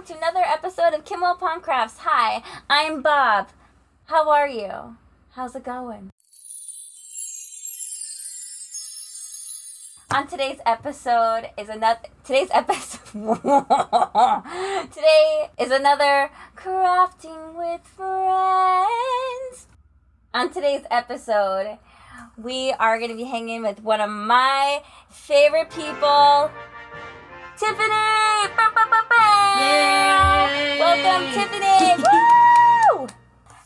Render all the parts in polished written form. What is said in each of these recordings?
to another episode of Kim Wilpon Crafts. Hi, I'm Bob. How are you? How's it going? On today's episode is another Crafting with Friends. On today's episode, we are going to be hanging with one of my favorite people, Tiffany! Yay! Welcome, Tiffany! Woo!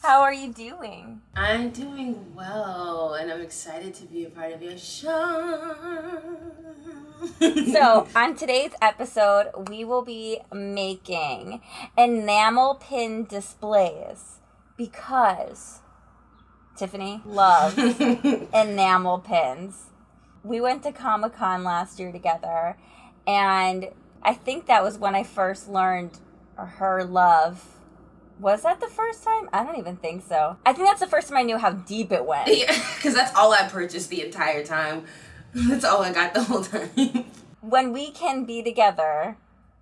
How are you doing? I'm doing well, and I'm excited to be a part of your show. So, on today's episode, we will be making enamel pin displays because Tiffany loves enamel pins. We went to Comic-Con last year together, and I think that was when I first learned her love. Was that the first time? I don't even think so. I think that's the first time I knew how deep it went. Yeah, because that's all I purchased the entire time. That's all I got the whole time. When we can be together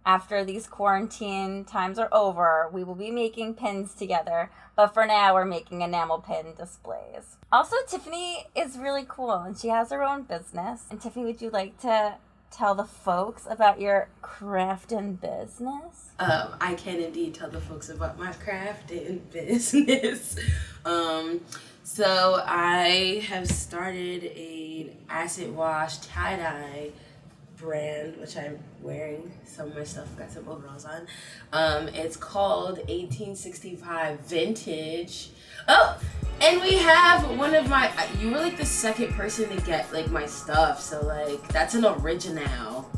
after these quarantine times are over, we will be making pins together. But for now, we're making enamel pin displays. Also, Tiffany is really cool, and she has her own business. And Tiffany, would you like to tell the folks about your crafting business? I can indeed tell the folks about my crafting business. So I have started an acid wash tie-dye brand, which I'm wearing some of my stuff, got some overalls on. It's called 1865 Vintage. Oh, and we have one of my, you were like the second person to get like my stuff, so like that's an original.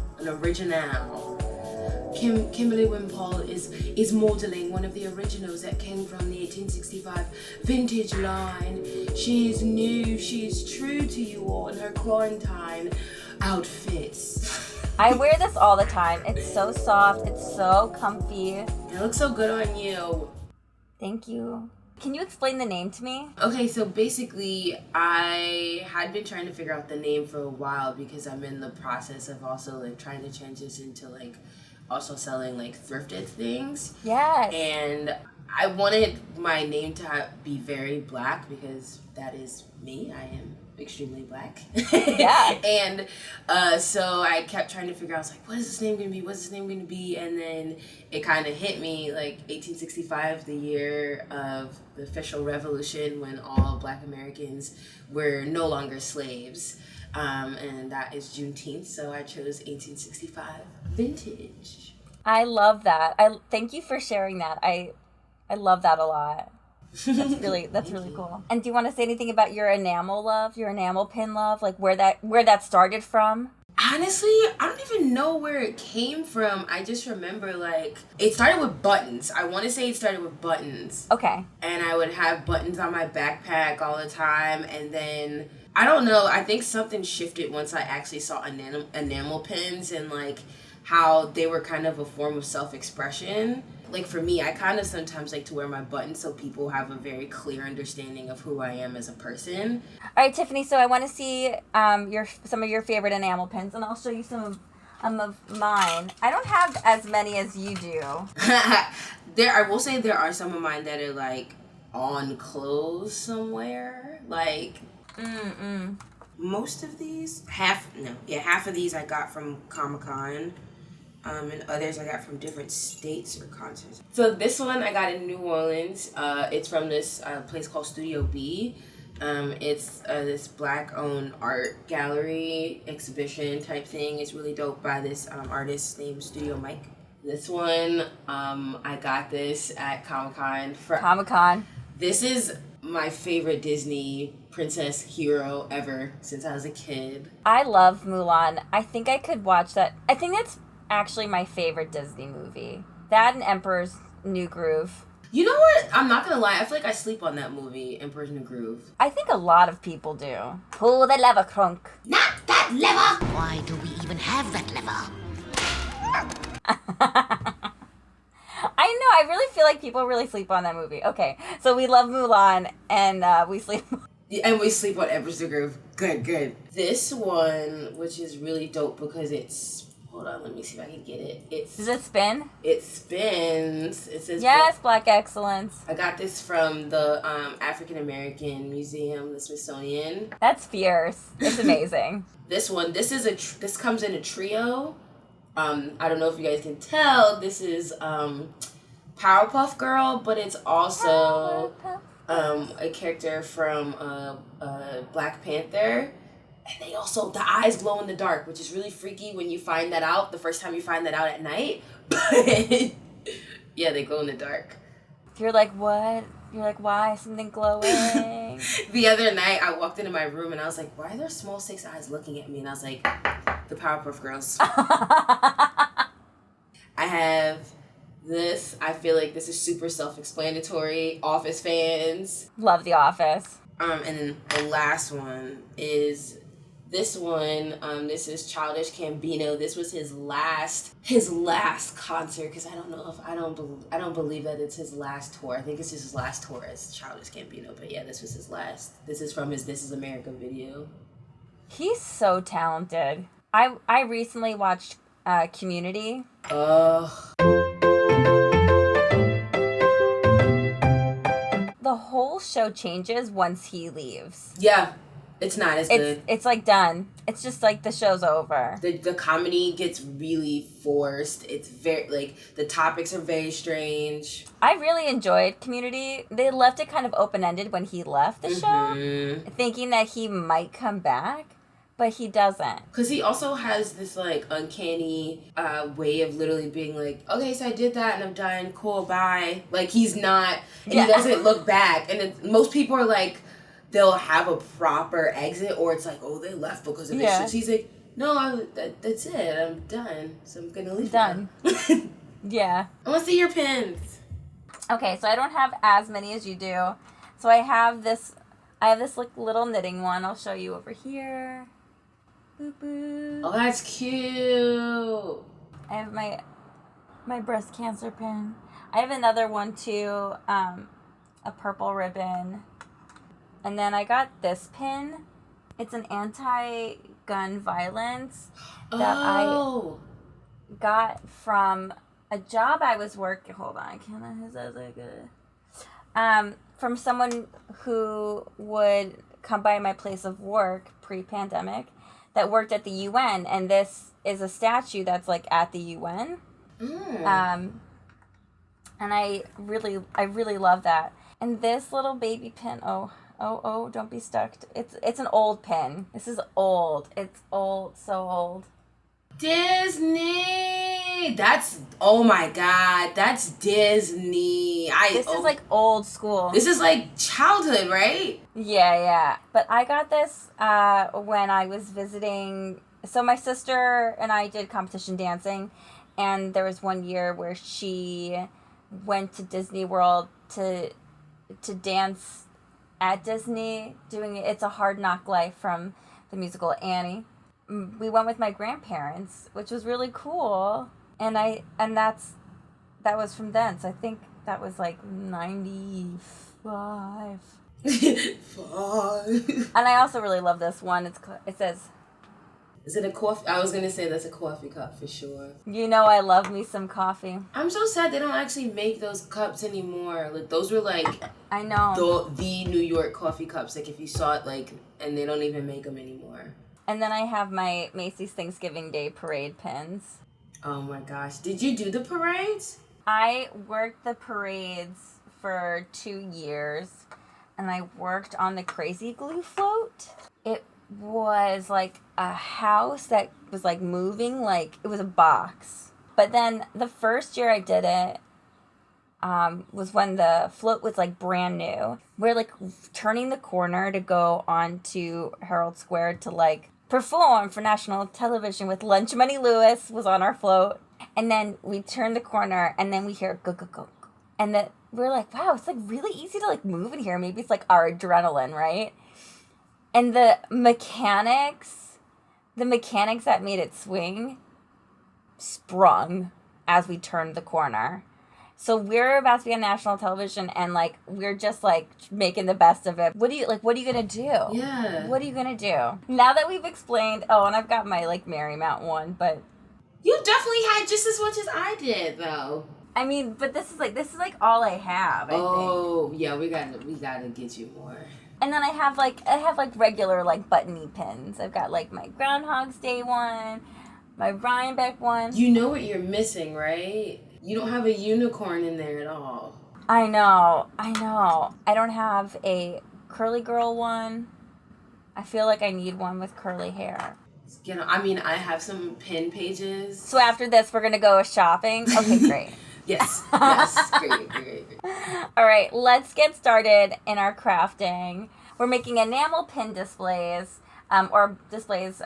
Kimberly Wimpole is modeling one of the originals that came from the 1865 vintage line. She's new, she's true to you all in her quarantine outfits. I wear this all the time. It's so soft, it's so comfy. It looks so good on you. Thank you. Can you explain the name to me? Okay, so basically, I had been trying to figure out the name for a while because I'm in the process of also like trying to transition to like also selling like thrifted things. Yes. And I wanted my name to be very black because that is me. I am extremely black. Yeah. And so I kept trying to figure out, I was like, what is this name going to be? What's this name going to be? And then it kind of hit me, like 1865, the year of the official revolution when all Black Americans were no longer slaves. And that is Juneteenth, so I chose 1865 Vintage. I love that. Thank you for sharing that. I love that a lot. That's really cool. And do you want to say anything about your enamel love, your enamel pin love, like where that started from? Honestly, I don't even know where it came from. I just remember like it started with buttons. I want to say it started with buttons. Okay. And I would have buttons on my backpack all the time, and then I don't know, I think something shifted once I actually saw enamel pins and like how they were kind of a form of self-expression. Like for me, I kind of sometimes like to wear my buttons so people have a very clear understanding of who I am as a person. All right, Tiffany, so I want to see some of your favorite enamel pins, and I'll show you some of mine. I don't have as many as you do. I will say there are some of mine that are like on clothes somewhere. Like, most of these, half of these I got from Comic-Con. And others I got from different states or concerts. So this one I got in New Orleans. It's from this place called Studio B. It's this Black-owned art gallery exhibition type thing. It's really dope by this artist named Studio Mike. This one, I got this at Comic-Con. Comic-Con. This is my favorite Disney princess hero ever since I was a kid. I love Mulan. I think I could watch that. I think that's actually my favorite Disney movie. That and Emperor's New Groove. You know what? I'm not gonna lie. I feel like I sleep on that movie, Emperor's New Groove. I think a lot of people do. Pull the lever, Crunk. Not that lever! Why do we even have that lever? I know. I really feel like people really sleep on that movie. Okay, so we love Mulan, and we sleep. And we sleep on Emperor's New Groove. Good. This one, which is really dope because it's Hold on, let me see if I can get it. Does it spin? It spins. It says yes, Black Excellence. I got this from the African American Museum, the Smithsonian. That's fierce. It's amazing. This comes in a trio. I don't know if you guys can tell. This is Powerpuff Girl, but it's also a character from Black Panther. And they also, the eyes glow in the dark, which is really freaky when you find that out, the first time you find that out at night. But, yeah, they glow in the dark. You're like, what? You're like, why? Something glowing? The other night, I walked into my room and I was like, why are there small 6 eyes looking at me? And I was like, the Powerpuff Girls. I have this. I feel like this is super self-explanatory. Office fans. Love The Office. And then the last one is this one. This is Childish Gambino. This was his last concert, because I don't believe that it's his last tour. I think it's his last tour as Childish Gambino. But yeah, this was his last. This is from his This Is America video. He's so talented. I recently watched Community. The whole show changes once he leaves. Yeah, it's not as good. It's like done. It's just like the show's over. The comedy gets really forced. It's very, like, the topics are very strange. I really enjoyed Community. They left it kind of open-ended when he left the show, thinking that he might come back, but he doesn't. Because he also has this, like, uncanny way of literally being like, okay, so I did that and I'm done. Cool, bye. Like, he's not, and he doesn't look back. And most people are like, they'll have a proper exit, or it's like, oh, they left because of this shit. So he's like, no, that's it. I'm done. So I'm going to leave. Done. Yeah. I want to see your pins. Okay, so I don't have as many as you do. So I have this like little knitting one. I'll show you over here. Boop, boop. Oh, that's cute. I have my breast cancer pin. I have another one too, a purple ribbon. And then I got this pin. It's an anti-gun violence that I got from a job I was working. Hold on, from someone who would come by my place of work pre-pandemic that worked at the UN, and this is a statue that's like at the UN. And I really love that. And this little baby pin, oh, don't be stuck. It's an old pin. This is old. It's old, so old. Disney! Oh my God, that's Disney. This is like old school. This is like childhood, right? Yeah. But I got this when I was visiting. So my sister and I did competition dancing, and there was one year where she went to Disney World to dance at Disney, doing It's a Hard Knock Life from the musical Annie. We went with my grandparents, which was really cool. And that was from then. So I think that was like 95. And I also really love this one. It says, is it a coffee? I was going to say that's a coffee cup for sure. You know I love me some coffee. I'm so sad they don't actually make those cups anymore. Like, those were like... I know. The New York coffee cups. Like, if you saw it, like... And they don't even make them anymore. And then I have my Macy's Thanksgiving Day parade pins. Oh my gosh. Did you do the parades? I worked the parades for 2 years. And I worked on the Crazy Glue float. It was like a house that was like moving, like it was a box. But then the first year I did it was when the float was like brand new. We're like turning the corner to go onto Herald Square to like perform for national television with Lunch Money Lewis was on our float. And then we turn the corner and then we hear go, go, go. And we're like, wow, it's like really easy to like move in here. Maybe it's like our adrenaline, right? And the mechanics that made it swing sprung as we turned the corner. So we're about to be on national television and like we're just like making the best of it. What are you gonna do? Yeah. What are you gonna do? Now that we've explained, and I've got my like Marymount one, but You definitely had just as much as I did, though. I mean, but this is like all I have, I think. Oh, yeah, we gotta get you more. And then I have regular like button-y pins. I've got like my Groundhog's Day one, my Rhinebeck one. You know what you're missing, right? You don't have a unicorn in there at all. I know. I don't have a curly girl one. I feel like I need one with curly hair. You know, I mean, I have some pin pages. So after this, we're gonna go shopping. Okay, great. Yes, great. All right, let's get started in our crafting. We're making enamel pin displays, or displays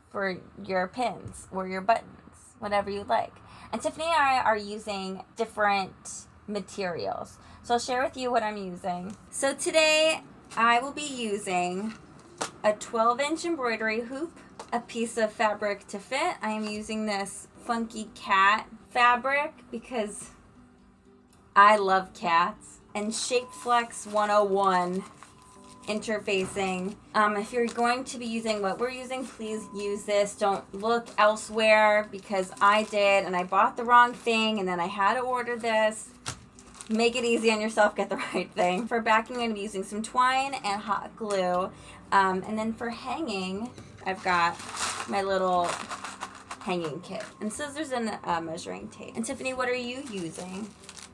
for your pins or your buttons, whatever you like. And Tiffany and I are using different materials. So I'll share with you what I'm using. So today, I will be using a 12-inch embroidery hoop, a piece of fabric to fit. I am using this funky cat fabric because I love cats. And Shapeflex 101 interfacing. If you're going to be using what we're using, please use this. Don't look elsewhere because I did and I bought the wrong thing and then I had to order this. Make it easy on yourself, get the right thing. For backing, I'm going to be using some twine and hot glue. And then for hanging, I've got my little hanging kit and scissors and measuring tape. And Tiffany, what are you using?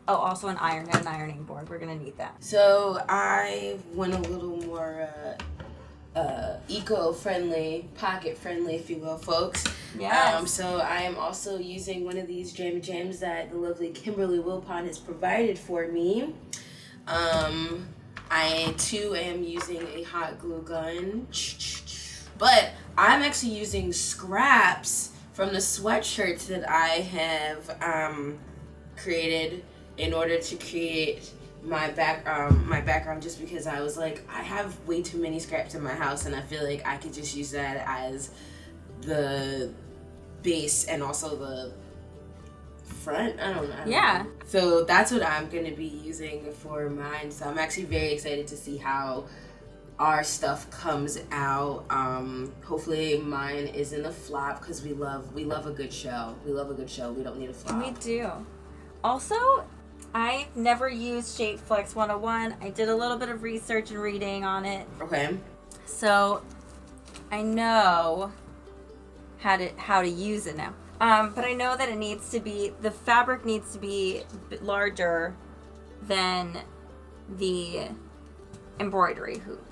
Oh, also an iron and an ironing board. We're gonna need that. So I went a little more eco-friendly, pocket-friendly, if you will, folks. Yes. So I am also using one of these jams that the lovely Kimberly Wilpon has provided for me. I too am using a hot glue gun, but I'm actually using scraps from the sweatshirts that I have created in order to create my background, just because I was like, I have way too many scraps in my house and I feel like I could just use that as the base and also the front. I don't know. Yeah. So that's what I'm going to be using for mine. So I'm actually very excited to see how our stuff comes out. Hopefully mine isn't a flop because we love a good show. We don't need a flop. We do. Also, I've never used Shapeflex 101. I did a little bit of research and reading on it. Okay. So I know how to use it now. But I know that the fabric needs to be larger than the embroidery hoop.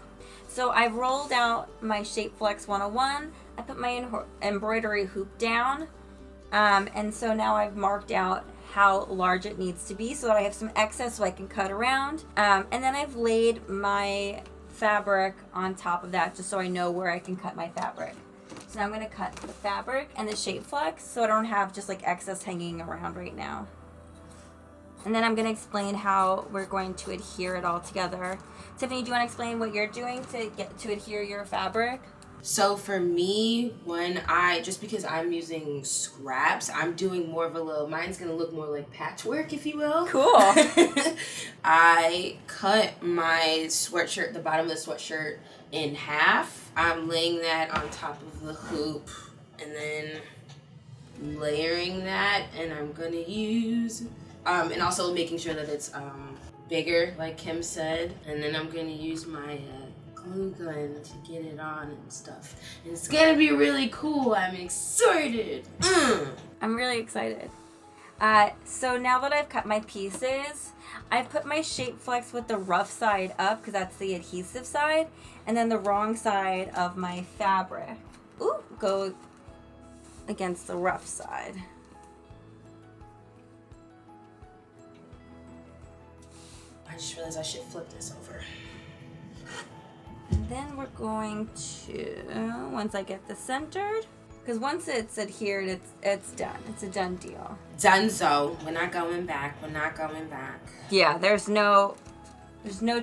So I've rolled out my Shapeflex 101. I put my embroidery hoop down. And so now I've marked out how large it needs to be so that I have some excess so I can cut around. And then I've laid my fabric on top of that just so I know where I can cut my fabric. So now I'm going to cut the fabric and the Shapeflex so I don't have just like excess hanging around right now. And then I'm going to explain how we're going to adhere it all together. Tiffany, do you want to explain what you're doing to adhere your fabric? So for me, just because I'm using scraps, I'm doing more of mine's going to look more like patchwork, if you will. Cool. I cut my sweatshirt, the bottom of the sweatshirt, in half. I'm laying that on top of the hoop and then layering that, and I'm going to use, and also making sure that it's bigger, like Kim said. And then I'm going to use my glue gun to get it on and stuff. And it's gonna be really cool. I'm excited. I'm really excited. So now that I've cut my pieces, I've put my Shapeflex with the rough side up because that's the adhesive side, and then the wrong side of my fabric go against the rough side. I just realized I should flip this over. And then we're going to, once I get this centered, because once it's adhered, it's done. It's a done deal. Dunzo. We're not going back. Yeah, there's no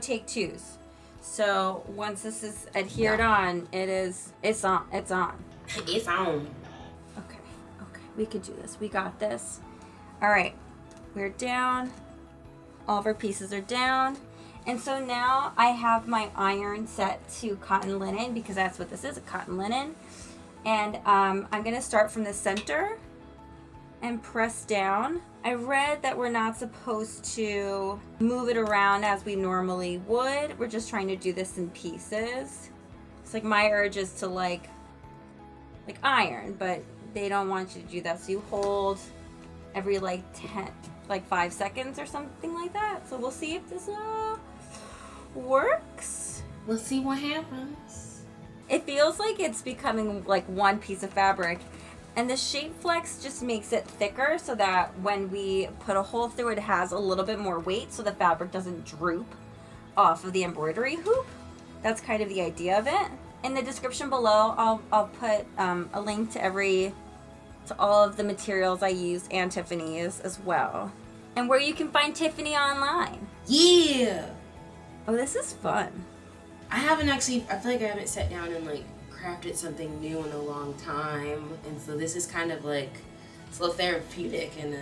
take twos. So once this is adhered on, it's on. It's on. Okay, we could do this. We got this. All right, we're down. All of our pieces are down. And so now I have my iron set to cotton linen because that's what this is, a cotton linen. And I'm going to start from the center and press down. I read that we're not supposed to move it around as we normally would. We're just trying to do this in pieces. It's like my urge is to like iron, but they don't want you to do that. So you hold every like 5 seconds or something like that. So we'll see if this works. We'll see what happens. It feels like it's becoming like one piece of fabric, and the shape flex just makes it thicker so that when we put a hole through it, it has a little bit more weight so the fabric doesn't droop off of the embroidery hoop. That's kind of the idea of it. In the description below, I'll put a link to all of the materials I used and Tiffany's as well, and where you can find Tiffany online. Yeah. Oh, this is fun. I feel like I haven't sat down and like crafted something new in a long time, and so this is kind of like it's a little therapeutic and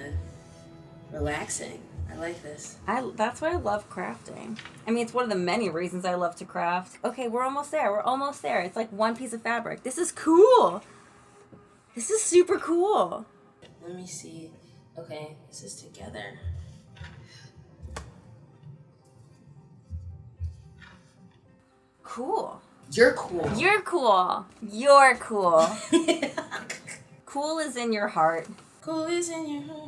relaxing. I like this. That's why I love crafting. I mean, it's one of the many reasons I love to craft. Okay, we're almost there. It's like one piece of fabric. This is cool. This is super cool. Let me see. Okay, this is together. Cool. You're cool. You're cool. You're cool. Cool is in your heart. Cool is in your heart.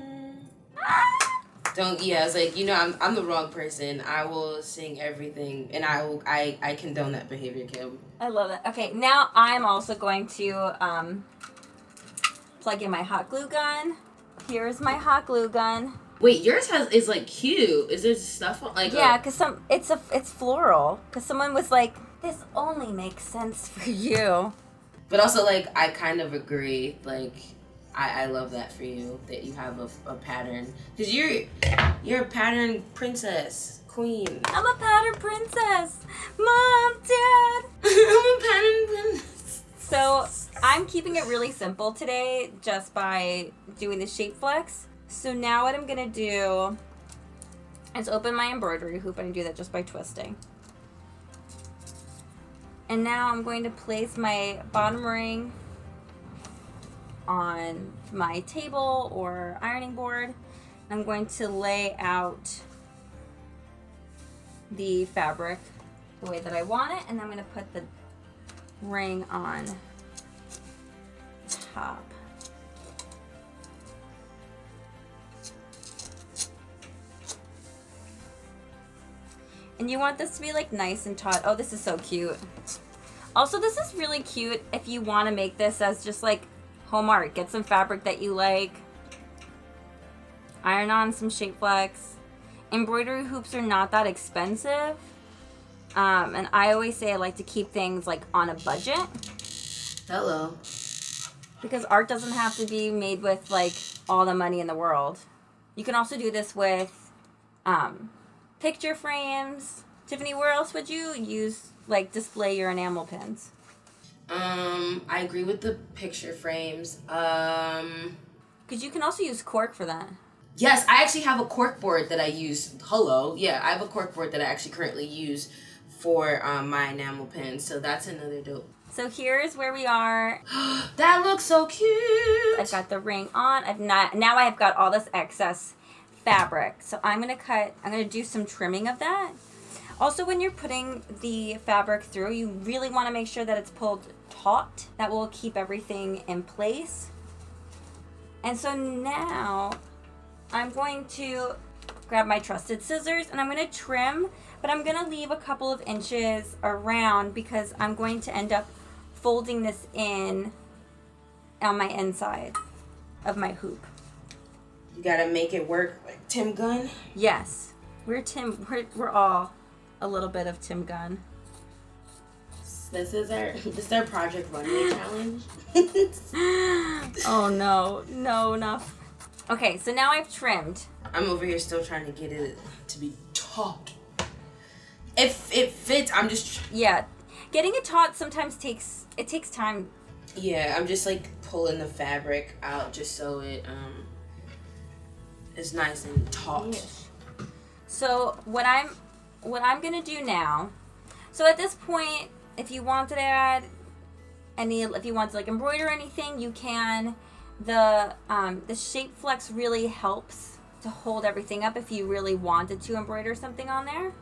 I was like, I'm the wrong person. I will sing everything, and I condone that behavior, Kim. I love it. Okay, now I'm also going to plug in my hot glue gun. Here's my hot glue gun. Wait, yours is like cute. Is there stuff on like? Yeah, cause it's floral. Cause someone was like, this only makes sense for you. But also, like, I kind of agree. Like, I love that for you, that you have a pattern. Because you're a pattern princess, queen. I'm a pattern princess. Mom, Dad. I'm a pattern princess. So, I'm keeping it really simple today just by doing the shape flex. So now what I'm going to do is open my embroidery hoop, and I do that just by twisting. And now I'm going to place my bottom ring on my table or ironing board. I'm going to lay out the fabric the way that I want it, and I'm going to put the ring on top. And you want this to be like nice and taut. Oh, this is so cute. Also, this is really cute if you want to make this as just like home art. Get some fabric that you like. Iron on some shape flex. Embroidery hoops are not that expensive. And I always say I like to keep things like on a budget. Hello. Because art doesn't have to be made with like all the money in the world. You can also do this with picture frames. Tiffany, where else would you use, like, display your enamel pins? I agree with the picture frames. Because you can also use cork for that. Yes, I actually have a cork board that I use. Hello. Yeah, I have a cork board that I actually currently use for my enamel pins. So that's another dope. So here's where we are. That looks so cute. I've got the ring on. Now I've got all this excess fabric. So I'm going to do some trimming of that. Also, when you're putting the fabric through, you really want to make sure that it's pulled taut. That will keep everything in place. And so now I'm going to grab my trusted scissors and I'm going to trim, but I'm going to leave a couple of inches around because I'm going to end up folding this in on my inside of my hoop. You got to make it work like Tim Gunn? Yes. We're all a little bit of Tim Gunn. This is our Project Runway challenge. Oh no, enough. Okay, so now I've trimmed. I'm over here still trying to get it to be taut. If it fits, I'm just... Yeah, getting it taut sometimes takes time. Yeah, I'm just like pulling the fabric out just so it is nice and taut. Yes. So what I'm gonna do now, so at this point, if you want to add if you want to like embroider anything, you can. the shape flex really helps to hold everything up if you really wanted to embroider something on there.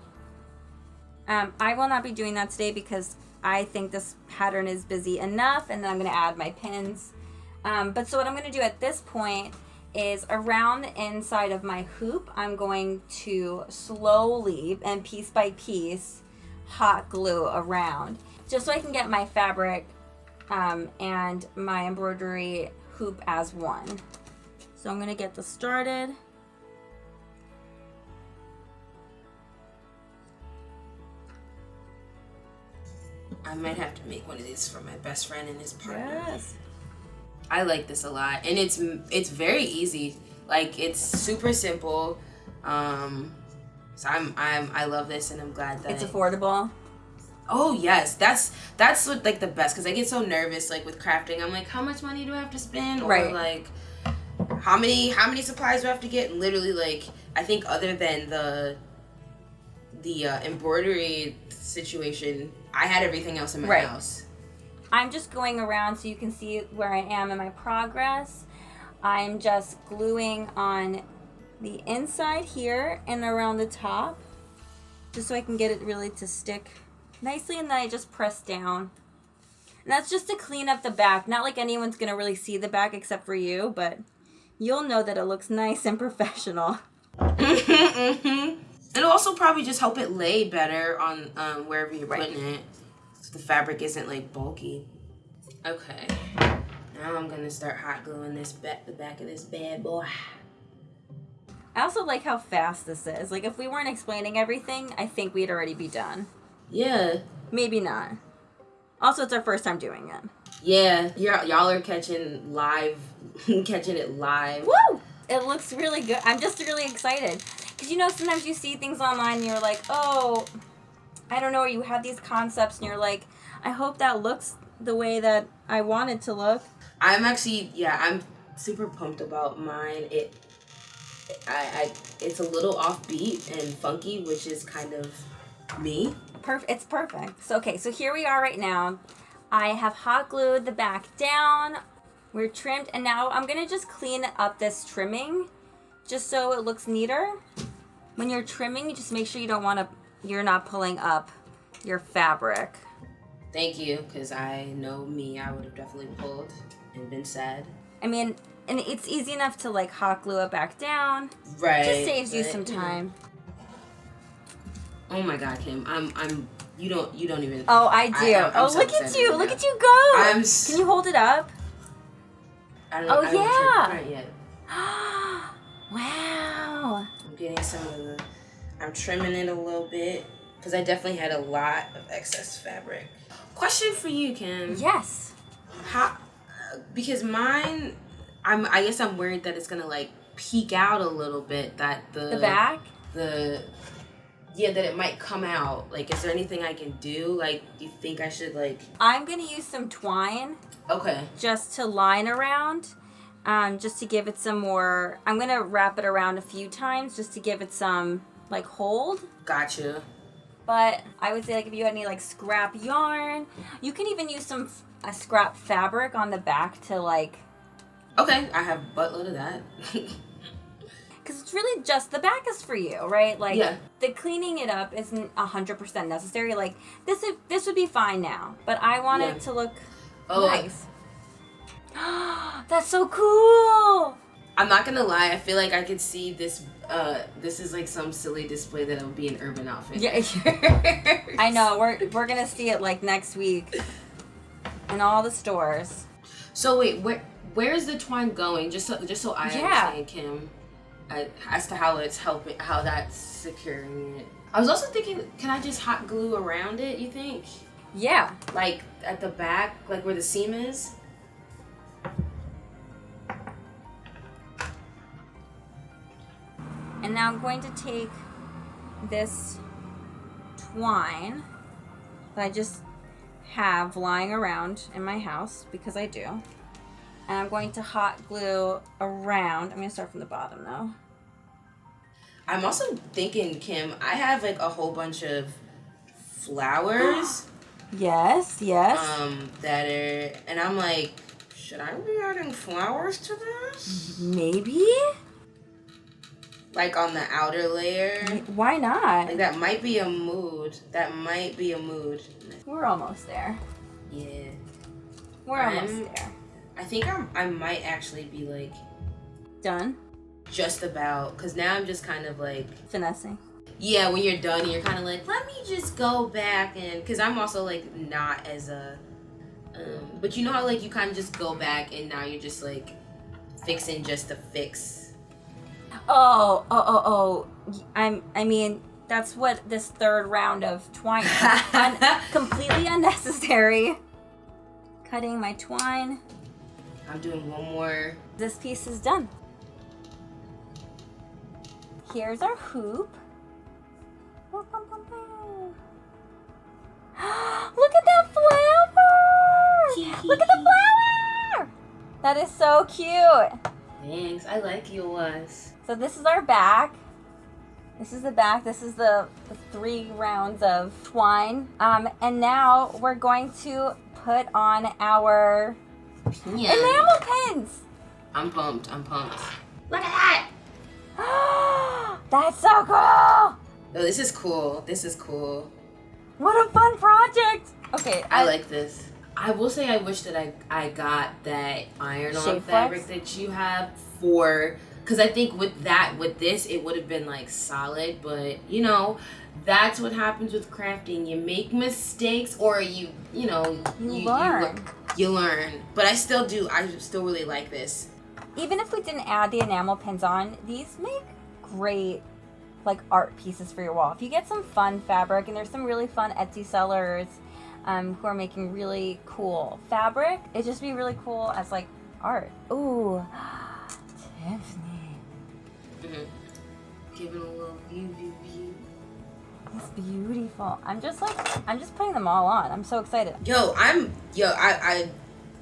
I will not be doing that today because I think this pattern is busy enough, and then I'm going to add my pins. But so what I'm going to do at this point is around the inside of my hoop, I'm going to slowly and piece by piece hot glue around, just so I can get my fabric and my embroidery hoop as one. So I'm going to get this started. I might have to make one of these for my best friend and his partner. Yes. I like this a lot, and it's very easy. Like, it's super simple. So I love this, and I'm glad that it's affordable. Oh yes, that's what, like, the best, because I get so nervous, like, with crafting. I'm like, how much money do I have to spend, or right. like how many supplies do I have to get? And literally, like, I think other than the embroidery situation, I had everything else in my right. house. I'm just going around so you can see where I am in my progress. I'm just gluing on the inside here and around the top, just so I can get it really to stick nicely, and then I just press down. And that's just to clean up the back. Not like anyone's gonna really see the back except for you, but you'll know that it looks nice and professional. It'll also probably just help it lay better on wherever you're putting it, so the fabric isn't, like, bulky. Okay, now I'm gonna start hot gluing the back of this bad boy. I also like how fast this is. Like, if we weren't explaining everything, I think we'd already be done. Yeah. Maybe not. Also, it's our first time doing it. Yeah, y'all are catching it live. Woo! It looks really good. I'm just really excited. Because, you know, sometimes you see things online and you're like, oh, I don't know, or you have these concepts and you're like, I hope that looks the way that I want it to look. I'm super pumped about mine. It's a little offbeat and funky, which is kind of me. It's perfect. So here we are right now. I have hot glued the back down. We're trimmed, and now I'm gonna just clean up this trimming, just so it looks neater. When you're trimming, you just make sure you're not pulling up your fabric. Thank you, because I know me. I would have definitely pulled and been sad. I mean, and it's easy enough to, like, hot glue it back down. Right. Just saves you some time. Oh my God, Kim, you don't even. Oh, I do. I'm so look at you! right Look now. at you go! Can you hold it up? I don't know. Oh, yeah. Not yet. Wow. I'm getting I'm trimming it a little bit, because I definitely had a lot of excess fabric. Question for you, Kim. Yes. Because mine, I guess I'm worried that it's gonna, like, peek out a little bit, that the back? That it might come out. Like, is there anything I can do? Like, do you think I should, like... I'm going to use some twine. Okay. Just to line around. Just to give it some more... I'm going to wrap it around a few times just to give it some, like, hold. Gotcha. But I would say, like, if you had any, like, scrap yarn, you can even use some scrap fabric on the back to, like... Okay, I have a buttload of that. Because it's really just the back is for you, right? Like, yeah. The cleaning it up isn't 100% necessary. Like, this would be fine now, but I want it to look nice. That's so cool! I'm not gonna lie, I feel like I could see this. This is like some silly display that would be an Urban Outfit. Yeah, I know. We're gonna see it, like, next week in all the stores. So wait, where is the twine going? Just so I understand, Kim. As to how that's securing it. I was also thinking, can I just hot glue around it, you think? Yeah. Like, at the back, like where the seam is? And now I'm going to take this twine that I just have lying around in my house, because I do. And I'm going to hot glue around. I'm going to start from the bottom, though. I'm also thinking, Kim, I have, like, a whole bunch of flowers. Yes. That are... And I'm like, Should I be adding flowers to this? Maybe? Like on the outer layer? Why not? Like that might be a mood. We're almost there. Yeah. We're almost there. I think I might actually be like... Done? Just about. Because now I'm just kind of like... Finessing. Yeah, when you're done, you're kind of like, let me just go back and... Because I'm also like not as a... but you know how like you kind of just go back and now you're just like fixing just to fix. I mean, that's what this third round of twine is. Completely unnecessary. Cutting my twine. I'm doing one more. This piece is done. Here's our hoop. Look at that flower! Look at the flower! That is so cute. Thanks, I like yours. So this is our back. This is the back. This is the 3 rounds of twine. And now we're going to put on our enamel pins. I'm pumped. Look at that! That's so cool. Oh, this is cool. What a fun project. Okay. I like this. I will say I wish that I got that iron-on Shape fabric flex? that you have for... Because I think with this, it would have been like solid, but you know, that's what happens with crafting. You make mistakes, or you learn. You learn. But I still really like this. Even if we didn't add the enamel pins on, these make great like art pieces for your wall. If you get some fun fabric, and there's some really fun Etsy sellers who are making really cool fabric, it'd just be really cool as like art. Ooh, Tiffany. Give it a little view. It's beautiful. I'm just putting them all on. I'm so excited.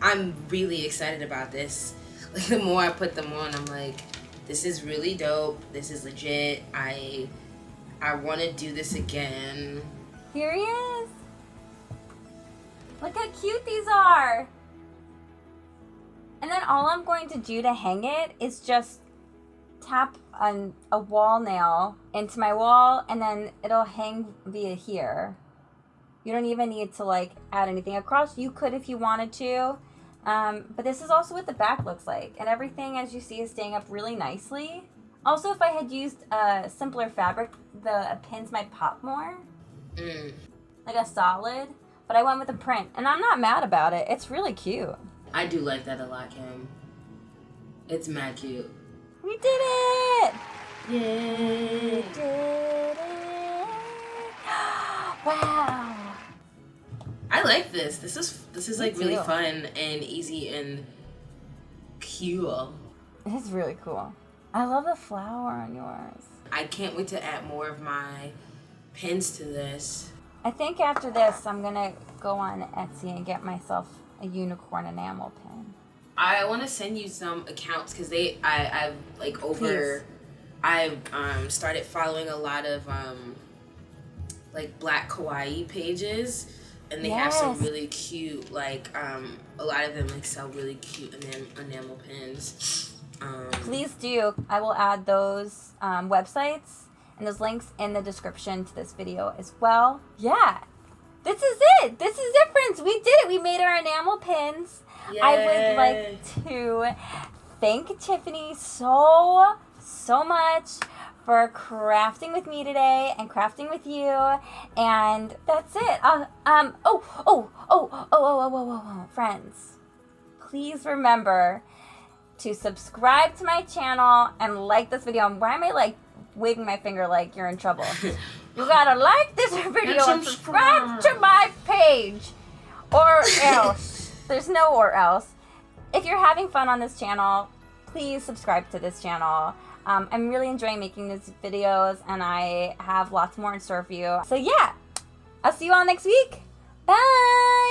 I'm really excited about this. Like the more I put them on, I'm like, this is really dope. This is legit. I want to do this again. Here he is. Look how cute these are. And then all I'm going to do to hang it is just tap a wall nail into my wall, and then it'll hang via here. You don't even need to like add anything across. You could if you wanted to, but this is also what the back looks like, and everything, as you see, is staying up really nicely. Also, if I had used a simpler fabric, the pins might pop more, like a solid, but I went with a print, and I'm not mad about it. It's really cute. I do like that a lot, Kim. It's mad cute. We did it! Yay! We did it! Wow! I like this. This is like really too. fun and easy and cool. It's really cool. I love the flower on yours. I can't wait to add more of my pins to this. I think after this, I'm gonna go on Etsy and get myself a unicorn enamel pin. I want to send you some accounts because I've started following a lot of like black kawaii pages, and they have some really cute like a lot of them like sell really cute enamel pins. Please do. I will add those websites and those links in the description to this video as well. Yeah, this is it. This is it, friends. We did it. We made our enamel pins. Yay. I would like to thank Tiffany so much for crafting with me today and crafting with you, and that's it. Friends, please remember to subscribe to my channel and like this video. Why am I like waving my finger like you're in trouble? You gotta like this video and subscribe to my page, or else. There's no or else. If you're having fun on this channel, please subscribe to this channel. I'm really enjoying making these videos, and I have lots more in store for you. So yeah, I'll see you all next week. Bye!